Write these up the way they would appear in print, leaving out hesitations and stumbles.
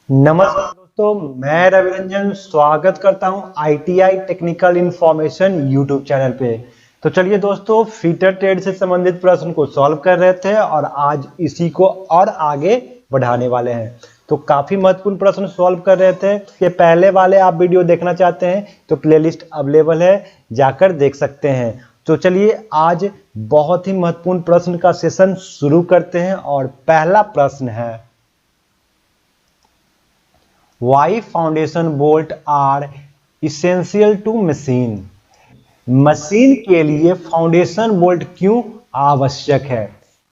नमस्कार दोस्तों, मैं रवि रंजन स्वागत करता हूं ITI technical information YouTube channel पे। तो चलिए दोस्तों, फीटर ट्रेड से संबंधित प्रश्न को सॉल्व कर रहे थे और आज इसी को और आगे बढ़ाने वाले हैं। तो काफी महत्वपूर्ण प्रश्न सॉल्व कर रहे थे। ये पहले वाले आप वीडियो देखना चाहते हैं तो प्लेलिस्ट अवेलेबल है, जाकर देख सकते हैं। तो चलिए आज बहुत ही महत्वपूर्ण प्रश्न का सेशन शुरू करते हैं और पहला प्रश्न है, Why foundation bolt are essential to machine? Machine के लिए फाउंडेशन बोल्ट क्यों आवश्यक है?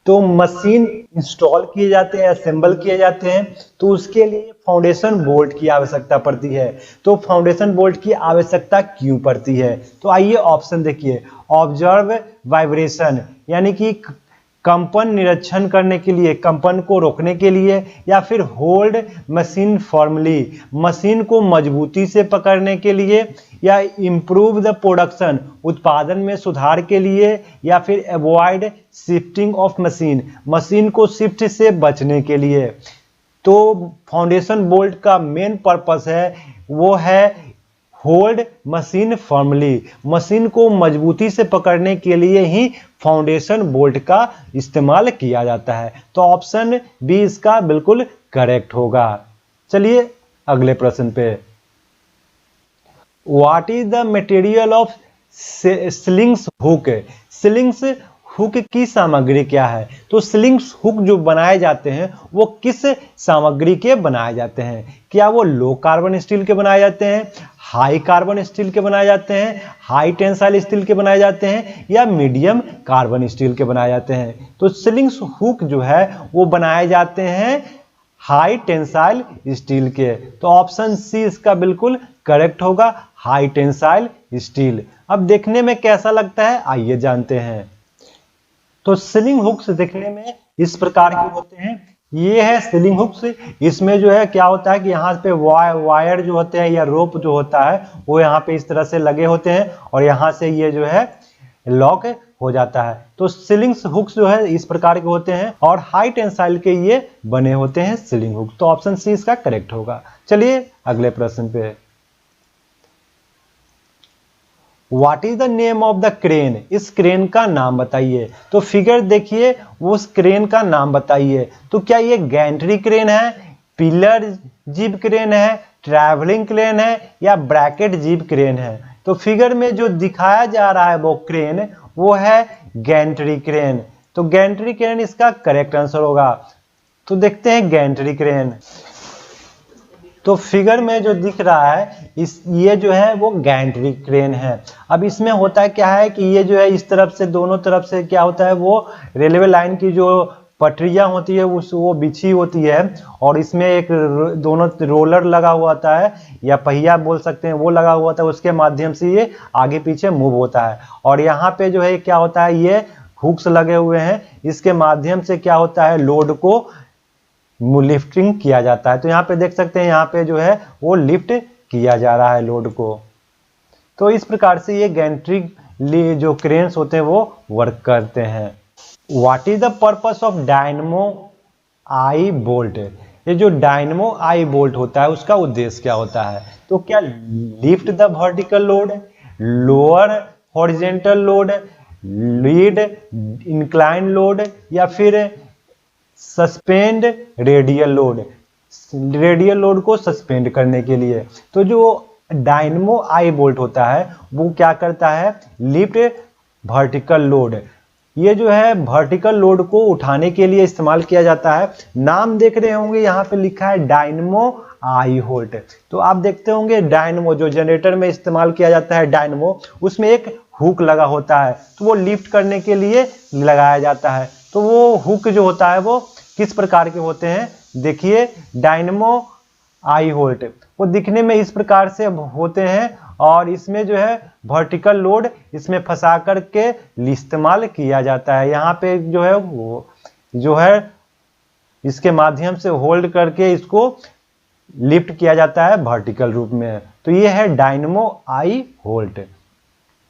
तो मशीन इंस्टॉल किए जाते हैं, असेंबल किए जाते हैं, तो उसके लिए फाउंडेशन बोल्ट की आवश्यकता पड़ती है। तो फाउंडेशन बोल्ट की आवश्यकता क्यों पड़ती है? तो आइए ऑप्शन देखिए। ऑब्जर्व वाइब्रेशन, यानी कि कंपन निरीक्षण करने के लिए, कंपन को रोकने के लिए, या फिर होल्ड मशीन फॉर्मली, मशीन को मजबूती से पकड़ने के लिए, या इम्प्रूव द प्रोडक्शन, उत्पादन में सुधार के लिए, या फिर avoid shifting of machine, machine को शिफ्ट से बचने के लिए। तो फाउंडेशन बोल्ट का मेन पर्पस है वो है होल्ड मशीन फर्मली, मशीन को मजबूती से पकड़ने के लिए ही फाउंडेशन बोल्ट का इस्तेमाल किया जाता है। तो ऑप्शन बी इसका बिल्कुल करेक्ट होगा। चलिए अगले प्रश्न पे। What is the material of slings hook? Slings hook की सामग्री क्या है? तो स्लिंग्स हुक जो बनाए जाते हैं वो किस सामग्री के बनाए जाते हैं? क्या वो लो कार्बन स्टील के बनाए जाते हैं, हाई कार्बन स्टील के बनाए जाते हैं, हाई टेंसाइल स्टील के बनाए जाते हैं, या मीडियम कार्बन स्टील के बनाए जाते हैं? तो स्लिंग्स हुक जो है वो बनाए जाते हैं हाई टेंसाइल स्टील के। तो ऑप्शन सी इसका बिल्कुल करेक्ट होगा, हाई टेंसाइल स्टील। अब देखने में कैसा लगता है आइए जानते हैं। तो स्लिंग हुक्स देखने में इस प्रकार के होते हैं। ये है स्लिंग हुक्स। इसमें जो है क्या होता है कि यहाँ पे वायर जो होते हैं या रोप जो होता है वो यहाँ पे इस तरह से लगे होते हैं और यहाँ से ये जो है लॉक हो जाता है। तो स्लिंग हुक्स जो है इस प्रकार के होते हैं और हाई टेंसाइल के ये बने होते हैं स्लिंग हुक। तो ऑप्शन सी इसका करेक्ट होगा। चलिए अगले प्रश्न पे। What is the name of the crane? इस क्रेन का नाम बताइए। तो फिगर देखिए, वो उस क्रेन का नाम बताइए। तो क्या ये गैंट्री क्रेन है, पिलर जीब क्रेन है, ट्रैवलिंग क्रेन है, या ब्रैकेट जीब क्रेन है? तो फिगर में जो दिखाया जा रहा है वो क्रेन वो है गैंट्री क्रेन। तो गैंट्री क्रेन इसका करेक्ट आंसर होगा। तो देखते हैं गैंट्री क्रेन। तो फिगर में जो दिख रहा है ये जो है वो गैंट्री क्रेन है। अब इसमें होता है क्या है कि ये जो है इस तरफ से दोनों तरफ से क्या होता है वो रेलवे लाइन की जो पटरियां होती है वो बिछी होती है और इसमें एक दोनों रोलर लगा हुआ होता है या पहिया बोल सकते हैं, वो लगा हुआ होता है। उसके माध्यम से ये आगे पीछे मूव होता है और यहाँ पे जो है क्या होता है ये हुक्स लगे हुए हैं, इसके माध्यम से क्या होता है लोड को लिफ्टिंग किया जाता है। तो यहाँ पे देख सकते हैं यहाँ पे जो है वो लिफ्ट किया जा रहा है लोड को। तो इस प्रकार से ये गैंट्री जो क्रेन्स होते हैं वो वर्क करते हैं। What is the purpose of dynamo I bolt? ये जो डायनमो आई बोल्ट होता है उसका उद्देश्य क्या होता है? तो क्या lift the vertical load, lower horizontal load, lead incline load, या फिर suspend radial load, radial load को सस्पेंड करने के लिए? तो जो डायनमो आई बोल्ट होता है वो क्या करता है लिफ्ट वर्टिकल लोड। ये जो है वर्टिकल लोड को उठाने के लिए इस्तेमाल किया जाता है। नाम देख रहे होंगे यहाँ पे लिखा है डायनमो आई बोल्ट। तो आप देखते होंगे डायनमो जो जनरेटर में इस्तेमाल किया जाता है डायनमो, उसमें एक हुक लगा होता है तो वो लिफ्ट करने के लिए लगाया जाता है। तो वो हुक जो होता है वो किस प्रकार के होते हैं? देखिए डायनमो आई बोल्ट वो दिखने में इस प्रकार से होते हैं और इसमें जो है वर्टिकल लोड इसमें फंसा करके इस्तेमाल किया जाता है। यहाँ पे जो है वो जो है इसके माध्यम से होल्ड करके इसको लिफ्ट किया जाता है वर्टिकल रूप में। तो ये है डायनमो आई बोल्ट।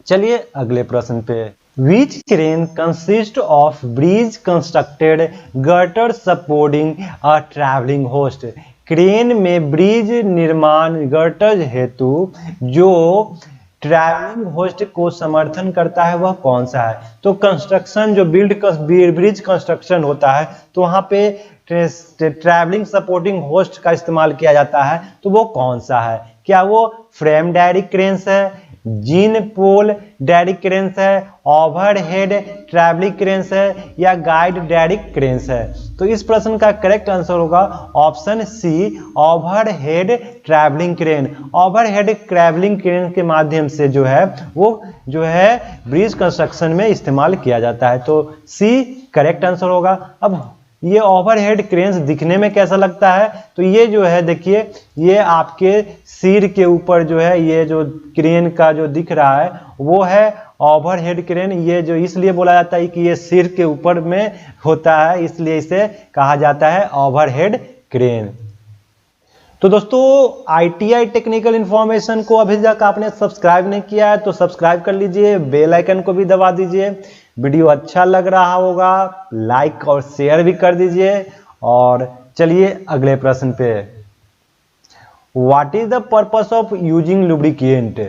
चलिए अगले प्रश्न पे। Which crane consists of bridge constructed girder supporting a traveling host? Crane में ब्रिज निर्माण गर्टर हेतु जो ट्रैवलिंग होस्ट को समर्थन करता है वह कौन सा है? तो कंस्ट्रक्शन जो ब्रिज कंस्ट्रक्शन होता है तो वहां पे ट्रैवलिंग सपोर्टिंग होस्ट का इस्तेमाल किया जाता है, तो वो कौन सा है? क्या वो फ्रेम डायरेक्ट क्रेन्स है, जीन पोल डायरेक्ट क्रेन्स है, ओवरहेड ट्रैवलिंग क्रेन्स है, या गाइड डायरेक्ट क्रेन्स है? तो इस प्रश्न का करेक्ट आंसर होगा option c, overhead travelling crane. Overhead travelling crane के माध्यम से जो है वो जो है ब्रिज कंस्ट्रक्शन में इस्तेमाल किया जाता है, तो सी करेक्ट आंसर होगा। अब ये ओवरहेड क्रेन्स दिखने में कैसा लगता है? तो ये जो है देखिए, ये आपके सिर के ऊपर जो है ये जो क्रेन का जो दिख रहा है वो है ओवरहेड क्रेन। ये जो इसलिए बोला जाता है कि ये सिर के ऊपर में होता है, इसलिए इसे कहा जाता है ओवरहेड क्रेन। तो दोस्तों ITI टेक्निकल इन्फॉर्मेशन को अभी तक आपने सब्सक्राइब नहीं किया है तो सब्सक्राइब कर लीजिए, बेल आइकन को भी दबा दीजिए। वीडियो अच्छा लग रहा होगा लाइक और शेयर भी कर दीजिए। और चलिए अगले प्रश्न पे, what is the purpose of using lubricant?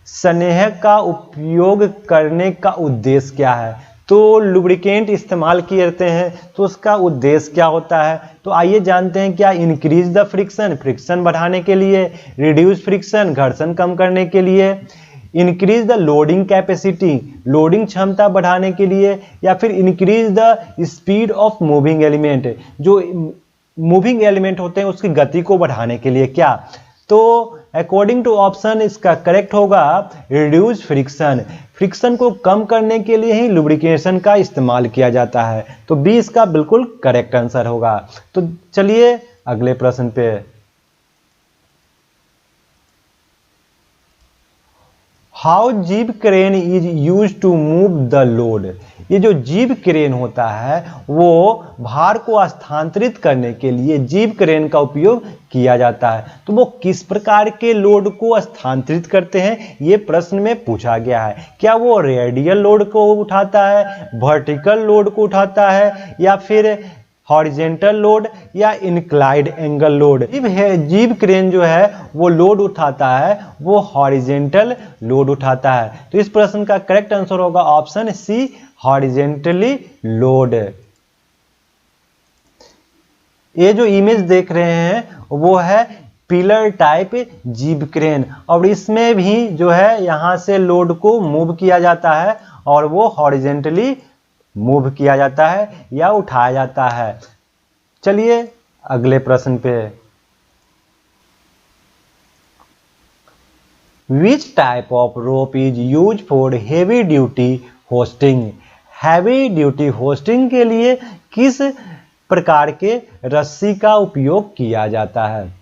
स्नेह का उपयोग करने का उद्देश्य क्या है? तो लुब्रिकेंट इस्तेमाल किए जाते हैं तो उसका उद्देश्य क्या होता है? तो आइए जानते हैं। क्या इंक्रीज द फ्रिक्शन, फ्रिक्शन बढ़ाने के लिए, रिड्यूस फ्रिक्शन घर्षण कम करने के लिए, increase the loading capacity loading क्षमता बढ़ाने के लिए, या फिर increase the speed of moving element जो मूविंग एलिमेंट होते हैं उसकी गति को बढ़ाने के लिए? क्या? तो अकॉर्डिंग टू ऑप्शन इसका करेक्ट होगा रिड्यूस फ्रिक्शन। फ्रिक्शन को कम करने के लिए ही लुब्रिकेशन का इस्तेमाल किया जाता है, तो बी इसका बिल्कुल करेक्ट आंसर होगा। तो चलिए अगले प्रश्न पे, how jib crane is use to move the load? ये जो जीव क्रेन होता है वो भार को स्थानांतरित करने के लिए जीव क्रेन का उपयोग किया जाता है। तो वो किस प्रकार के लोड को स्थानांतरित करते हैं ये प्रश्न में पूछा गया है। क्या वो रेडियल लोड को उठाता है, वर्टिकल लोड को उठाता है, या फिर हॉरिजेंटल लोड, या इंक्लाइंड एंगल लोड? जीव क्रेन जो है वो लोड उठाता है, वो हॉरिजेंटल लोड उठाता है। तो इस प्रश्न का करेक्ट आंसर होगा ऑप्शन सी, हॉरिजेंटली लोड। ये जो इमेज देख रहे हैं वो है पिलर टाइप जीव क्रेन, और इसमें भी जो है यहां से लोड को मूव किया जाता है और वो हॉरिजेंटली मूव किया जाता है या उठाया जाता है। चलिए अगले प्रश्न पे, which type of rope is use for heavy duty hosting? Heavy duty hosting के लिए किस प्रकार के रस्सी का उपयोग किया जाता है?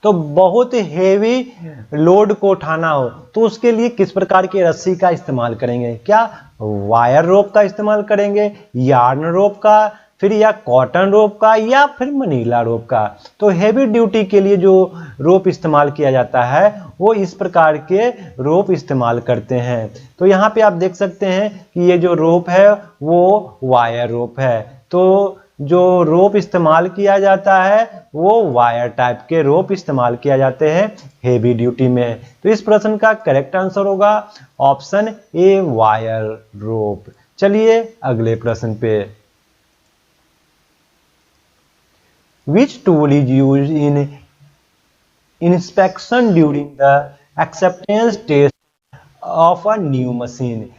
तो बहुत हेवी लोड को उठाना हो तो उसके लिए किस प्रकार की रस्सी का इस्तेमाल करेंगे? क्या वायर रोप का इस्तेमाल करेंगे, यार्न रोप का, फिर या कॉटन रोप का, या फिर मनीला रोप का? तो हेवी ड्यूटी के लिए जो रोप इस्तेमाल किया जाता है वो इस प्रकार के रोप इस्तेमाल करते हैं। तो यहाँ पे आप देख सकते हैं कि ये जो रोप है वो वायर रोप है। तो जो रोप इस्तेमाल किया जाता है वो वायर टाइप के रोप इस्तेमाल किया जाते हैं हेवी ड्यूटी में। तो इस प्रश्न का करेक्ट आंसर होगा ऑप्शन ए, वायर रोप। चलिए अगले प्रश्न पे, which tool is use in inspection during the acceptance test of a new machine?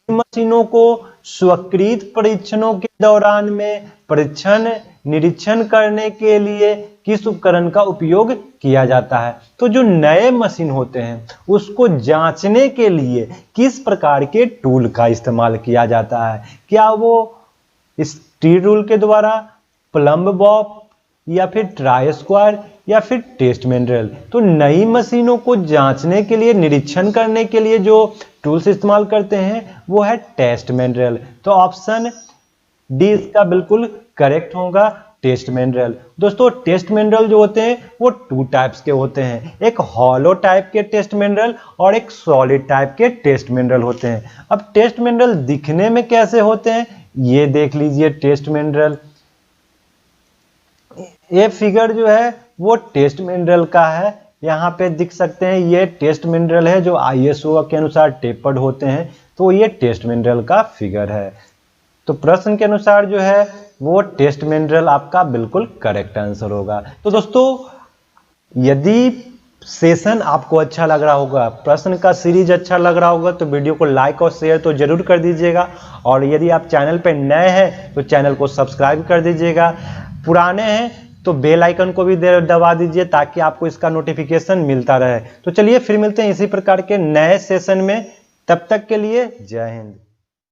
मशीनों को स्वीकृत परीक्षणों के दौरान में परीक्षण निरीक्षण करने के लिए किस उपकरण का उपयोग किया जाता है? तो जो नए मशीन होते हैं उसको जांचने के लिए किस प्रकार के टूल का इस्तेमाल किया जाता है? क्या वो स्टील रूल के द्वारा, प्लम्ब बॉब, या फिर ट्राई स्क्वायर, या फिर टेस्ट मैनुअल? तो नई मशीनों को जांचने के लिए, निरीक्षण करने के लिए जो टूल्स इस्तेमाल करते हैं वो है टेस्ट मैनुअल। तो ऑप्शन डी इसका बिल्कुल करेक्ट होगा, टेस्ट मैनुअल। दोस्तों टेस्ट मैनुअल जो होते हैं वो टू टाइप्स के होते हैं, एक हॉलो टाइप के टेस्ट मैनुअल और एक सॉलिड टाइप के टेस्ट मैनुअल होते हैं। अब टेस्ट मैनुअल दिखने में कैसे होते हैं ये देख लीजिए। टेस्ट मैनुअल ये फिगर जो है वो टेस्ट मिनरल का है। यहाँ पे दिख सकते हैं ये टेस्ट मिनरल है जो ISO के अनुसार टेपर्ड होते हैं, तो ये टेस्ट मिनरल का फिगर है। तो प्रश्न के अनुसार जो है वो टेस्ट मिनरल आपका बिल्कुल करेक्ट आंसर होगा। तो दोस्तों यदि सेशन आपको अच्छा लग रहा होगा, प्रश्न का सीरीज अच्छा लग रहा होगा, तो वीडियो को लाइक और शेयर तो जरूर कर दीजिएगा। और यदि आप चैनल पर नए हैं तो चैनल को सब्सक्राइब कर दीजिएगा। पुराने हैं तो बेल आइकन को भी दबा दीजिए ताकि आपको इसका नोटिफिकेशन मिलता रहे। तो चलिए फिर मिलते हैं इसी प्रकार के नए सेशन में, तब तक के लिए जय हिंद।